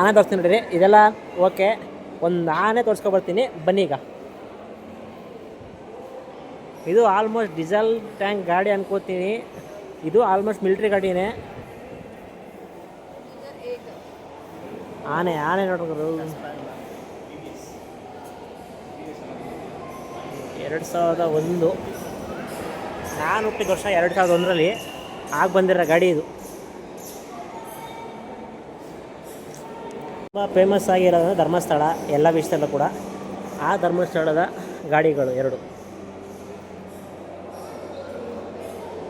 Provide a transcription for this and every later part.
ಆನೆ ತೋರಿಸ್ತೀನಿ ನೋಡಿರಿ. ಇದೆಲ್ಲ ಓಕೆ, ಒಂದು ಆನೆ ತೋರಿಸ್ಕೊಬರ್ತೀನಿ ಬನ್ನಿ. ಈಗ ಇದು ಆಲ್ಮೋಸ್ಟ್ ಡೀಸೆಲ್ ಟ್ಯಾಂಕ್ ಗಾಡಿ ಅನ್ಕೋತೀನಿ. ಇದು ಆಲ್ಮೋಸ್ಟ್ ಮಿಲ್ಟ್ರಿ ಗಾಡಿನೇ. ಆನೆ ಆನೆ ನೋಡ್ಬೋದು. 2001 ನಾನು ಹುಟ್ಟಿದ ವರ್ಷ 2001ರಲ್ಲಿ ಆಗ ಬಂದಿರೋ ಗಾಡಿ ಇದು. ತುಂಬ ಫೇಮಸ್ ಆಗಿರೋದು ಧರ್ಮಸ್ಥಳ, ಎಲ್ಲ ವಿಷಯದಲ್ಲೂ ಕೂಡ. ಆ ಧರ್ಮಸ್ಥಳದ ಗಾಡಿಗಳು ಎರಡು.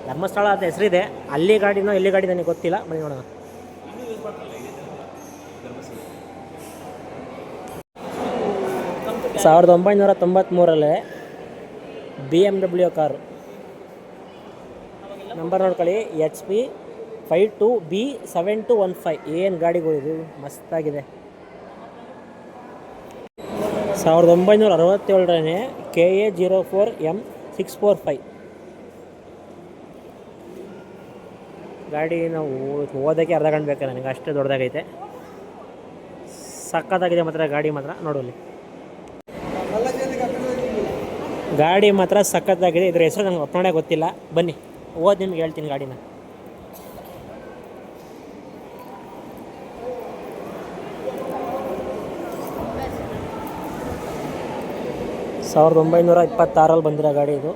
ಧರ್ಮಸ್ಥಳ ಅಂತ ಹೆಸರಿದೆ, ಅಲ್ಲಿ ಗಾಡಿನೋ ಎಲ್ಲಿ ಗಾಡಿ ನನಗೆ ಗೊತ್ತಿಲ್ಲ, ಬನ್ನಿ ನೋಡೋಣ. 1993 BMW ಕಾರು. ನಂಬರ್ ನೋಡ್ಕೊಳ್ಳಿ, HP 52B7215. ಏನು ಗಾಡಿಗಳಿದು, ಮಸ್ತಾಗಿದೆ. 1967 KA04M645 ಗಾಡಿ. ನಾವು ಓದೋಕ್ಕೆ ಅರ್ಧ ಗಂಟೆ ಬೇಕು ನನಗೆ, ಅಷ್ಟೇ ದೊಡ್ಡದಾಗೈತೆ. ಸಕ್ಕತ್ತಾಗಿದೆ ಮಾತ್ರ ಗಾಡಿ ಮಾತ್ರ. ನೋಡಲಿ, ಗಾಡಿ ಮಾತ್ರ ಸಕ್ಕತ್ತಾಗಿದೆ. ಇದ್ರ ಹೆಸರು ನನಗೆ ಒಪ್ಪಣೆ ಗೊತ್ತಿಲ್ಲ, ಬನ್ನಿ ಓದಿ ನಿಮ್ಗೆ ಹೇಳ್ತೀನಿ ಗಾಡಿನ. ಸಾವಿರದ 1926 ಬಂದಿರೋ ಗಾಡಿ ಇದು.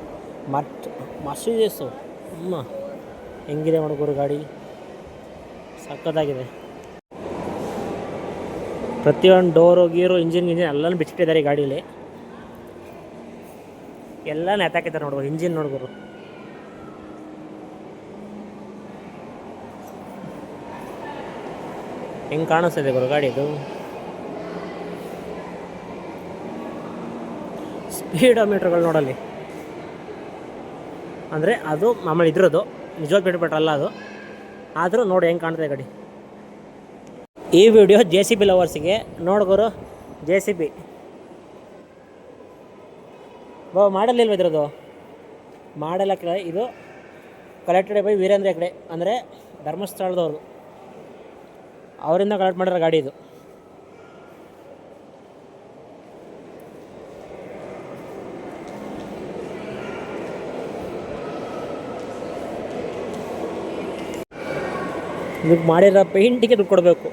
ಮರ್ಸಿಡೀಸು. ಹೆಂಗಿದೆ ಹುಡುಗರು ಗಾಡಿ, ಸಕ್ಕತ್ತಾಗಿದೆ. ಪ್ರತಿಯೊಂದು ಡೋರು ಗೀರು ಇಂಜಿನ್ ಎಲ್ಲನೂ ಬಿಚ್ಚಿಟ್ಟಿದ್ದಾರೆ ಈ ಗಾಡೀಲಿ. ಎಲ್ಲ ನೆತ್ತಾಕಿದ್ದಾರೆ ನೋಡ್ಬೋದು. ಇಂಜಿನ್ ನೋಡ್ಬೋದು, ಹೆಂಗೆ ಕಾಣಿಸ್ತಿದೆ ಗುರು ಗಾಡಿದು. ಸ್ಪೀಡೋಮೀಟ್ರ್ಗಳು ನೋಡಲ್ಲಿ, ಅಂದರೆ ಅದು ಮಾಮೂಲಿ ಇದ್ರದ್ದು, ನಿಜವಾದ ಬಿಟ್ಬಿಟ್ರೆ ಅಲ್ಲ ಅದು. ಆದರೂ ನೋಡಿ ಹೆಂಗೆ ಕಾಣ್ತದೆ ಗಾಡಿ. ಈ ವಿಡಿಯೋ JCB ಲವರ್ಸಿಗೆ. ನೋಡ್ಗೋರು, JCB ಮಾಡಲ್ ಇಲ್ವ ಇದ್ರದ್ದು? ಮಾಡಲ್ಲ ಕಡೆ. ಇದು ಕಲೆಕ್ಟೆಡ್ ಬೈ ವೀರೇಂದ್ರ ಹೆಗ್ಡೆ, ಅಂದರೆ ಧರ್ಮಸ್ಥಳದವ್ರದ್ದು, ಅವರಿಂದ ಕಲೆಕ್ಟ್ ಮಾಡಿರೋ ಗಾಡಿ ಇದು. ಇದಕ್ಕೆ ಮಾಡಿರೋ ಪೇಂಟಿಗೆ ದುಡ್ಡು ಕೊಡಬೇಕು.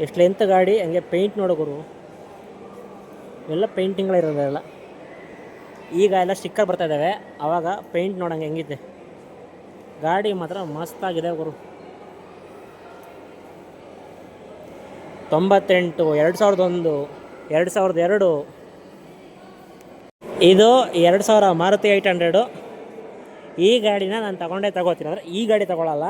ಎಷ್ಟು ಲೆಂತ್ ಗಾಡಿ, ಹಂಗೆ ಪೇಂಟ್ ನೋಡೋರು ಎಲ್ಲ ಪೇಂಟಿಂಗ್ಗಳಿರೋದೆಲ್ಲ. ಈಗ ಎಲ್ಲ ಸ್ಟಿಕ್ಕರ್ ಬರ್ತಾ ಇದ್ದಾವೆ, ಆವಾಗ ಪೇಂಟ್ ನೋಡೋಂಗೆ ಹೆಂಗಿದೆ. ಗಾಡಿ ಮಾತ್ರ ಮಸ್ತಾಗಿದೆ ಗುರು. 98, 2001, 2002. ಇದು 2000 ಮಾರುತಿ 800. ಈ ಗಾಡಿನ ನಾನು ತಗೋತೀನಿ. ಅಂದರೆ ಈ ಗಾಡಿ ತೊಗೊಳ್ಳಲ್ಲ.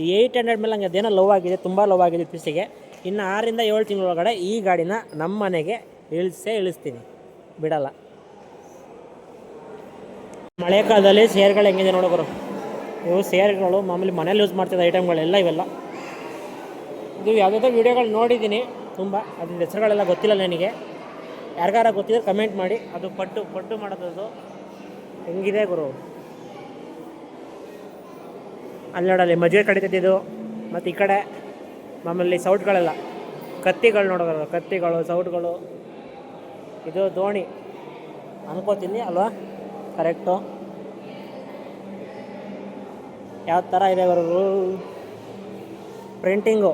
ಈ 800 ಮೇಲೆ ನನಗೆ ಅದೇನೋ ಲವ್ ಆಗಿದೆ, ತುಂಬ ಲವ್ ಆಗಿದೆ ಇತ್ತೀಚೆಗೆ. ಇನ್ನು 6 ರಿಂದ 7 ತಿಂಗಳೊಳಗಡೆ ಈ ಗಾಡಿನ ನಮ್ಮ ಮನೆಗೆ ಇಳಿಸ್ತೀನಿ, ಬಿಡಲ್ಲ. ಮಳೆಗಾಲದಲ್ಲಿ ಸೇರ್ಗಳು ಹೆಂಗಿದೆ ನೋಡೋರು. ಇವು ಸೇರ್ಗಳು ಮಾಮೂಲಿ ಮನೇಲಿ ಯೂಸ್ ಮಾಡ್ತಿದ್ದ ಐಟಮ್ಗಳೆಲ್ಲ ಇವೆಲ್ಲ. ಇದು ಯಾವುದಾದ್ರೂ ವೀಡಿಯೋಗಳು ನೋಡಿದ್ದೀನಿ ತುಂಬ, ಅದ್ರ ಹೆಸರುಗಳೆಲ್ಲ ಗೊತ್ತಿಲ್ಲ ನನಗೆ. ಯಾರಿಗಾರ ಗೊತ್ತಿದ್ರೆ ಕಮೆಂಟ್ ಮಾಡಿ. ಅದು ಪಡ್ಡು ಮಾಡೋದು ಹೆಂಗಿದೆ ಗುರು. ಅಲ್ಲಿ ನೋಡಲ್ಲಿ ಮಜ್ಜಿಗೆ ಕಡಿತಿದ್ದು. ಮತ್ತು ಈ ಕಡೆ ಮಾಮೂಲಿ ಸೌಟ್ಗಳೆಲ್ಲ, ಕತ್ತಿಗಳು ನೋಡೋದು, ಕತ್ತಿಗಳು, ಸೌಟ್ಗಳು. ಇದು ದೋಣಿ ಅನ್ಕೋತೀನಿ ಅಲ್ವಾ? ಕರೆಕ್ಟು. ಯಾವ ಥರ ಇದೆ ಅವರು ಪ್ರಿಂಟಿಂಗು.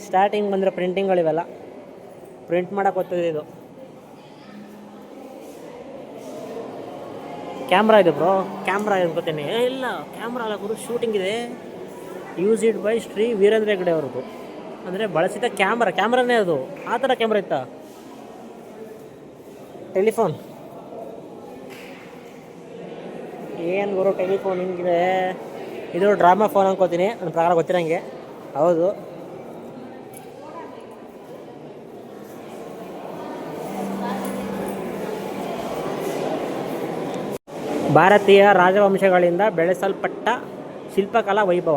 ಸ್ಟಾರ್ಟಿಂಗ್ ಬಂದರೆ ಪ್ರಿಂಟಿಂಗ್ಗಳಿವೆಲ್ಲ ಪ್ರಿಂಟ್ ಮಾಡೋಕೆ ಗೊತ್ತಿದೆ. ಇದು ಕ್ಯಾಮ್ರಾ ಇದೆ ಬ್ರೋ, ಕ್ಯಾಮ್ರಾ ಅನ್ಕೋತೀನಿ. ಇಲ್ಲ ಕ್ಯಾಮ್ರಾ ಅಲ್ಲ ಗುರು, ಶೂಟಿಂಗ್ ಇದೆ. ಯೂಸ್ಡ್ ಬೈ ಶ್ರೀ ವೀರೇಂದ್ರ ಹೆಗ್ಡೆ ಅವ್ರದ್ದು. ಅಂದರೆ ಬಳಸಿದ ಕ್ಯಾಮ್ರಾನೇ ಅದು. ಆ ಥರ ಕ್ಯಾಮ್ರಾ ಇತ್ತಾ? ಟೆಲಿಫೋನ್ ಏನು ಗುರು, ಟೆಲಿಫೋನ್ ಹಿಂಗಿದೆ. ಇದು ಡ್ರಾಮಾ ಫೋನ್ ಅನ್ಕೋತೀನಿ, ನನ್ನ ಪ್ರಕಾರ ಗೊತ್ತಿರೋಂಗೆ. ಹೌದು, ಭಾರತೀಯ ರಾಜವಂಶಗಳಿಂದ ಬೆಳೆಸಲ್ಪಟ್ಟ ಶಿಲ್ಪಕಲಾ ವೈಭವ.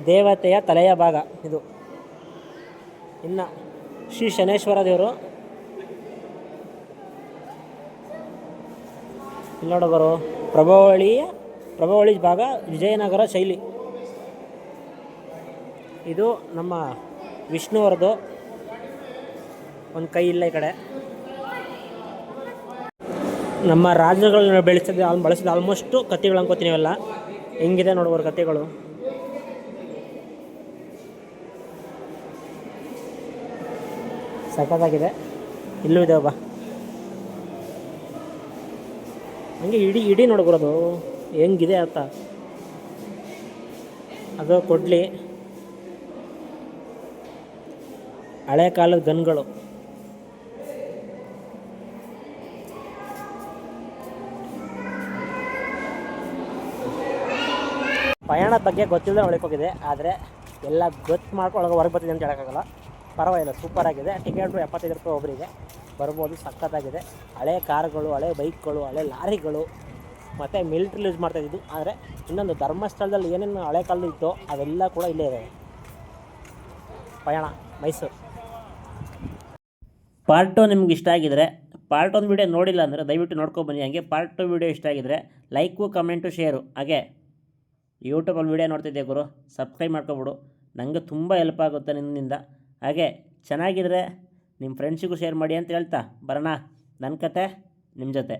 ದೇವತೆಯ ತಲೆಯ ಭಾಗ ಇದು. ಇನ್ನು ಶ್ರೀ ಶನೇಶ್ವರ ದೇವರು ಇಲ್ಲಿ ನೋಡೋರು. ಪ್ರಭಾವಳಿ ಭಾಗ ವಿಜಯನಗರ ಶೈಲಿ. ಇದು ನಮ್ಮ ವಿಷ್ಣು ಅವ್ರದ್ದು ಒಂದು ಕೈ ಇಲ್ಲ ಈ ಕಡೆ. ನಮ್ಮ ರಾಜರುಗಳನ್ನ ಬಳಸಿದ ಆಲ್ಮೋಸ್ಟು ಕತ್ತಿಗಳು ಅನ್ಕೋತೀನಿವೆಲ್ಲ. ಹೆಂಗಿದೆ ನೋಡುವರು ಕತ್ತಿಗಳು. ಸಖತ್ತಾಗಿದೆ. ಇಲ್ಲೂ ಇದೆ ಒಬ್ಬ ಹಂಗೆ ಇಡೀ ನೋಡ್ಬರೋದು ಹೆಂಗಿದೆ ಅಂತ. ಅದು ಕೊಡ್ಲಿ ಹಳೆ ಕಾಲದ ಗನ್ಗಳು. ಪಯಣದ ಬಗ್ಗೆ ಗೊತ್ತಿಲ್ಲದೆ ಒಳಗೆ ಹೋಗಿದೆ, ಆದರೆ ಎಲ್ಲ ಗೊತ್ತು ಮಾಡ್ಕೊಳ್ಳೋಕೆ ಹೊರಗೆ ಬರ್ತಿದೆ ಅಂತ ಹೇಳೋಕ್ಕಾಗಲ್ಲ. ಪರವಾಗಿಲ್ಲ, ಸೂಪರಾಗಿದೆ. ಟಿಕೆಟು 75 ರೂಪಾಯಿ ಒಬ್ಬರಿಗೆ ಬರ್ಬೋದು. ಸಖತ್ತಾಗಿದೆ. ಹಳೆ ಕಾರುಗಳು, ಹಳೆ ಬೈಕ್ಗಳು, ಹಳೆ ಲಾರಿಗಳು ಮತ್ತು ಮಿಲಿಟ್ರಿಲಿ ಯೂಸ್ ಮಾಡ್ತಾಯಿದ್ದು. ಆದರೆ ಇನ್ನೊಂದು ಧರ್ಮಸ್ಥಳದಲ್ಲಿ ಏನೇನು ಹಳೆ ಕಾಲದ ಇತ್ತೋ ಅವೆಲ್ಲ ಕೂಡ ಇಲ್ಲೇ ಇದೆ. ಪಯಣ ಮೈಸೂರು ಪಾರ್ಟ್ 2 ನಿಮ್ಗೆ ಇಷ್ಟ ಆಗಿದರೆ, ಪಾರ್ಟ್ 1 ವೀಡಿಯೋ ನೋಡಿಲ್ಲ ಅಂದರೆ ದಯವಿಟ್ಟು ನೋಡ್ಕೊಬನ್ನಿ. ಹಾಗೆ ಪಾರ್ಟ್ 2 ವೀಡಿಯೋ ಇಷ್ಟ ಆಗಿದರೆ ಲೈಕು, ಕಮೆಂಟು, ಶೇರು. ಹಾಗೆ ಯೂಟ್ಯೂಬಲ್ಲಿ ವೀಡಿಯೋ ನೋಡ್ತಿದ್ದೆ ಗುರು, ಸಬ್ಸ್ಕ್ರೈಬ್ ಮಾಡ್ಕೊಬಿಡು. ನನಗೆ ತುಂಬ ಹೆಲ್ಪ್ ಆಗುತ್ತೆ ನಿನ್ನಿಂದ. ಹಾಗೆ ಚೆನ್ನಾಗಿದ್ರೆ ನಿಮ್ಮ ಫ್ರೆಂಡ್ಸಿಗೂ ಶೇರ್ ಮಾಡಿ ಅಂತ ಹೇಳ್ತಾ ಬರೋಣ ನನ್ನ ಕತೆ ನಿಮ್ಮ ಜೊತೆ.